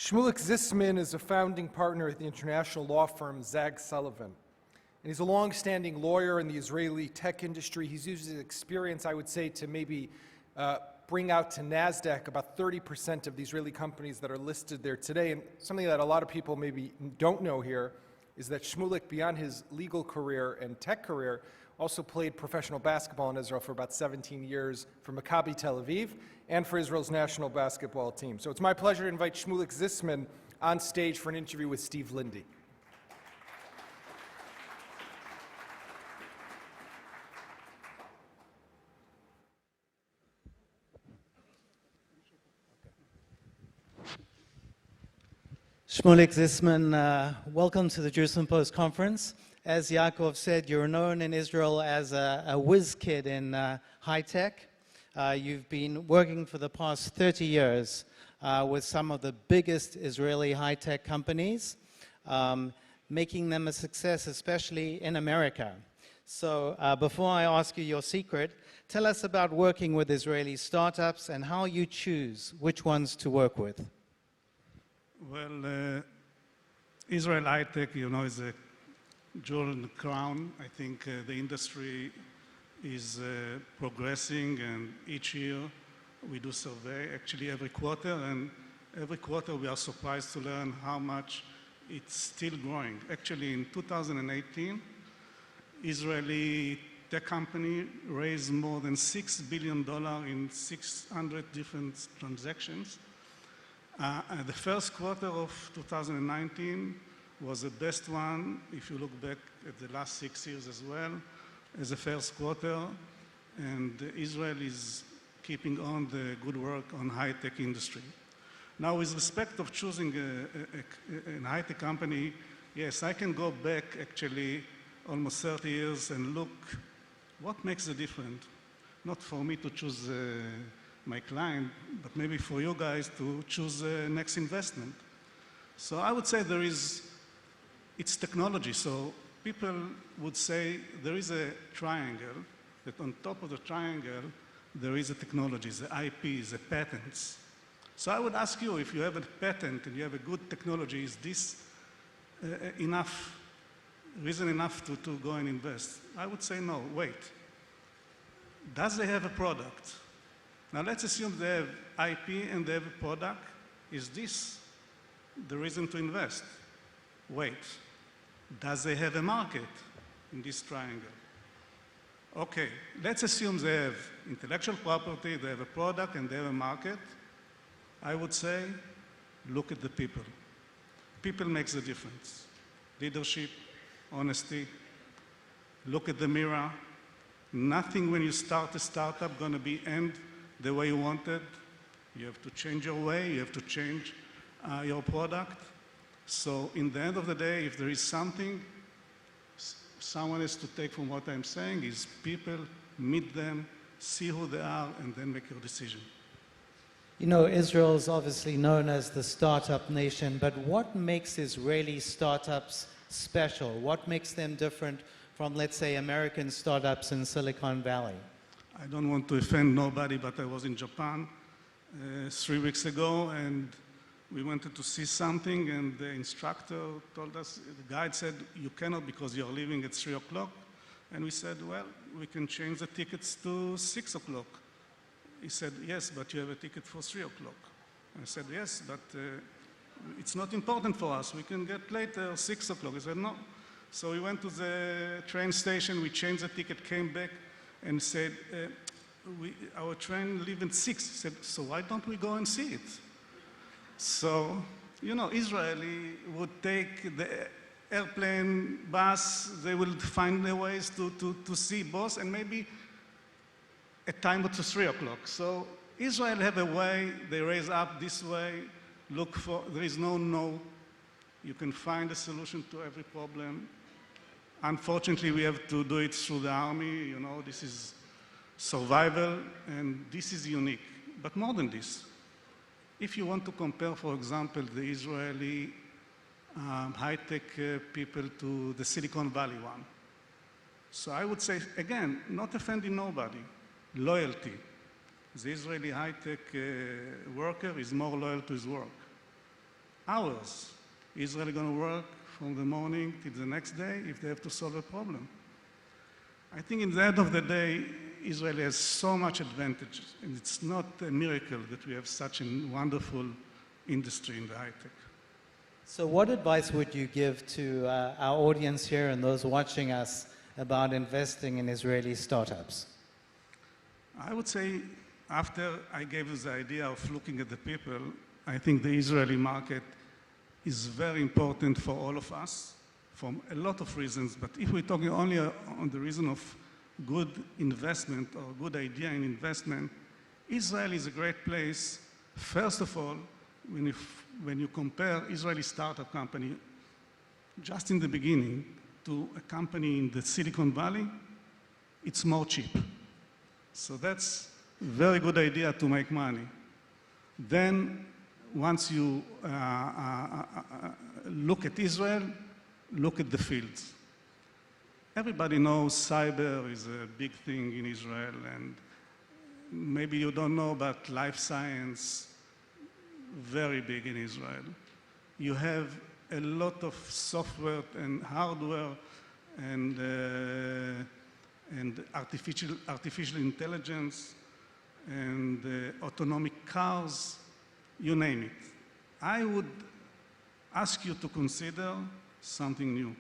Shmulyk Zysman is a founding partner at the international law firm Zag Sullivan. And he's a long-standing lawyer in the Israeli tech industry. He's used his experience, I would say, to maybe bring out to NASDAQ about 30% of the Israeli companies that are listed there today. And something that a lot of people maybe don't know here is that Shmulyk, beyond his legal career and tech career, also played professional basketball in Israel for about 17 years for Maccabi Tel Aviv and for Israel's national basketball team. So it's my pleasure to invite Shmulyk Zysman on stage for an interview with Steve Lindy. Shmulyk Zysman, welcome to the Jerusalem Post Conference. As Yaakov said, you're known in Israel as a whiz kid in high tech. You've been working for the past 30 years with some of the biggest Israeli high tech companies, making them a success, especially in America. So before I ask you your secret, tell us about working with Israeli startups and how you choose which ones to work with. Well, Israel high tech, is a jewel in the crown. I think the industry is progressing, and each year we do survey, actually every quarter, and every quarter we are surprised to learn how much it's still growing. Actually, in 2018, Israeli tech company raised more than $6 billion in 600 different transactions. The first quarter of 2019 was the best one, if you look back at the last 6 years as well, as the first quarter, and Israel is keeping on the good work on high-tech industry. Now, with respect of choosing a high-tech company, yes, I can go back actually almost 30 years and look what makes the difference. Not for me to choose my client, but maybe for you guys to choose the next investment. So I would say it's technology. So people would say there is a triangle, that on top of the triangle, there is a technology, the IP, the patents. So I would ask you, if you have a patent and you have a good technology, is this reason enough to go and invest? I would say no, wait. Does they have a product? Now let's assume they have IP and they have a product. Is this the reason to invest? Wait. Does they have a market in this triangle? Okay, let's assume they have intellectual property, they have a product, and they have a market. I would say, look at the people. People makes the difference. Leadership, honesty, look at the mirror. Nothing when you start a startup gonna be end the way you wanted. You have to change your way, you have to change your product. So in the end of the day, if there is something someone has to take from what I'm saying is people, meet them, see who they are, and then make your decision. You know, Israel is obviously known as the startup nation, but what makes Israeli startups special? What makes them different from, let's say, American startups in Silicon Valley? I don't want to offend nobody, but I was in Japan 3 weeks ago, and we wanted to see something, and the instructor told us, the guide said, you cannot because you're leaving at 3 o'clock. And we said, well, we can change the tickets to 6 o'clock. He said, yes, but you have a ticket for 3 o'clock. I said, yes, but it's not important for us. We can get later, 6 o'clock. He said, no. So we went to the train station, we changed the ticket, came back, and said, our train leaves at 6. He said, so why don't we go and see it? So, Israeli would take the airplane, bus, they will find their ways to see both, and maybe a time to 3 o'clock. So Israel have a way, they raise up this way, look for, there is no. You can find a solution to every problem. Unfortunately, we have to do it through the army, this is survival, and this is unique. But more than this, if you want to compare, for example, the Israeli high-tech people to the Silicon Valley one. So I would say, again, not offending nobody, loyalty. The Israeli high-tech worker is more loyal to his work. hours. Israel is going to work from the morning till the next day if they have to solve a problem. I think in the end of the day, Israel has so much advantage, and it's not a miracle that we have such a wonderful industry in the high tech. So what advice would you give to our audience here and those watching us about investing in Israeli startups? I would say after I gave you the idea of looking at the people, I think the Israeli market is very important for all of us for a lot of reasons. But if we're talking only on the reason of good investment or good idea in investment, Israel is a great place. First of all, when you compare Israeli startup company just in the beginning to a company in the Silicon Valley, it's more cheap. So that's a very good idea to make money. Then once you look at Israel, look at the fields. Everybody knows cyber is a big thing in Israel, and maybe you don't know, but life science, very big in Israel. You have a lot of software and hardware and artificial intelligence and autonomic cars, you name it. I would ask you to consider something new,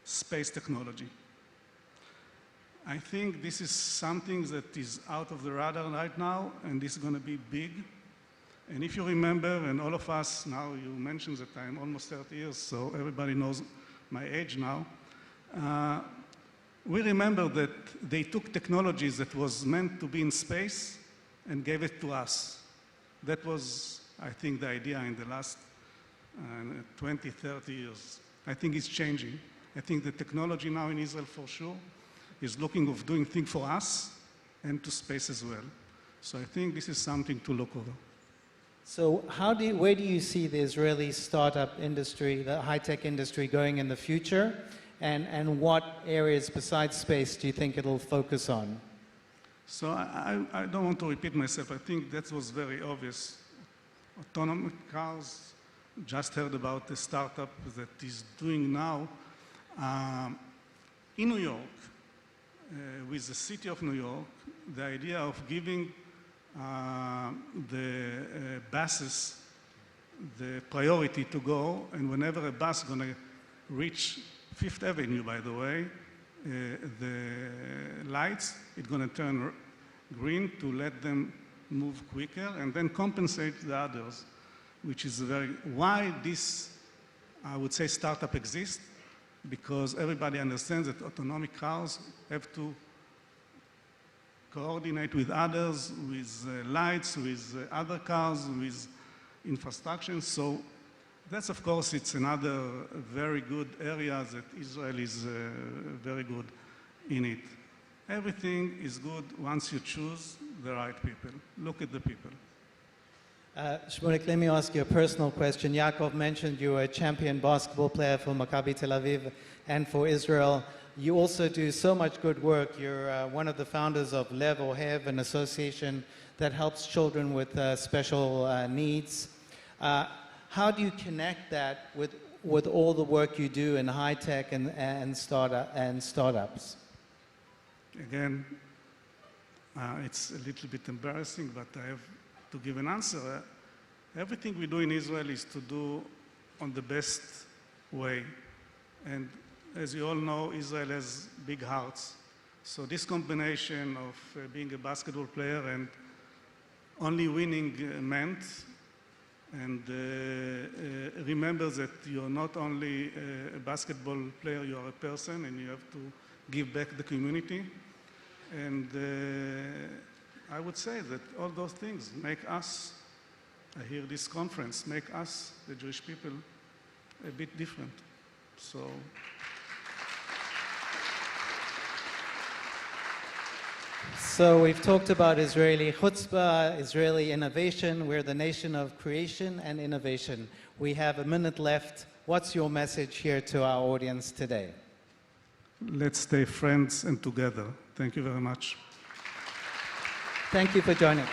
space technology. I think this is something that is out of the radar right now, and this is going to be big. And if you remember, and all of us now, you mentioned that I'm almost 30 years, so everybody knows my age now. We remember that they took technologies that was meant to be in space and gave it to us. That was, I think, the idea in the last 20, 30 years. I think it's changing. I think the technology now in Israel, for sure, is looking of doing things for us and to space as well. So I think this is something to look over. So where do you see the Israeli startup industry, the high-tech industry going in the future? And what areas besides space do you think it'll focus on? So I don't want to repeat myself. I think that was very obvious. Autonomous cars, just heard about the startup that is doing now in New York, with the city of New York, the idea of giving the buses the priority to go, and whenever a bus is going to reach Fifth Avenue, by the way, the lights, it's going to turn green to let them move quicker and then compensate the others, which is why this, I would say, startup exists, because everybody understands that autonomic cars have to coordinate with others, with lights, with other cars, with infrastructure. So that's, of course, it's another very good area that Israel is very good in it. Everything is good once you choose the right people. Look at the people. Shmulyk, let me ask you a personal question. Yaakov mentioned you were a champion basketball player for Maccabi Tel Aviv and for Israel. You also do so much good work. You're one of the founders of Lev Ohev, an association that helps children with special needs. How do you connect that with all the work you do in high tech and startups? Again, it's a little bit embarrassing, but I have to give an answer. Everything we do in Israel is to do on the best way. And as you all know, Israel has big hearts. So this combination of being a basketball player and only winning meant, and remember that you're not only a basketball player, you are a person, and you have to give back the community. And I would say that all those things make us, I hear this conference, make us, the Jewish people, a bit different. So we've talked about Israeli chutzpah, Israeli innovation. We're the nation of creation and innovation. We have a minute left. What's your message here to our audience today? Let's stay friends and together. Thank you very much. Thank you for joining.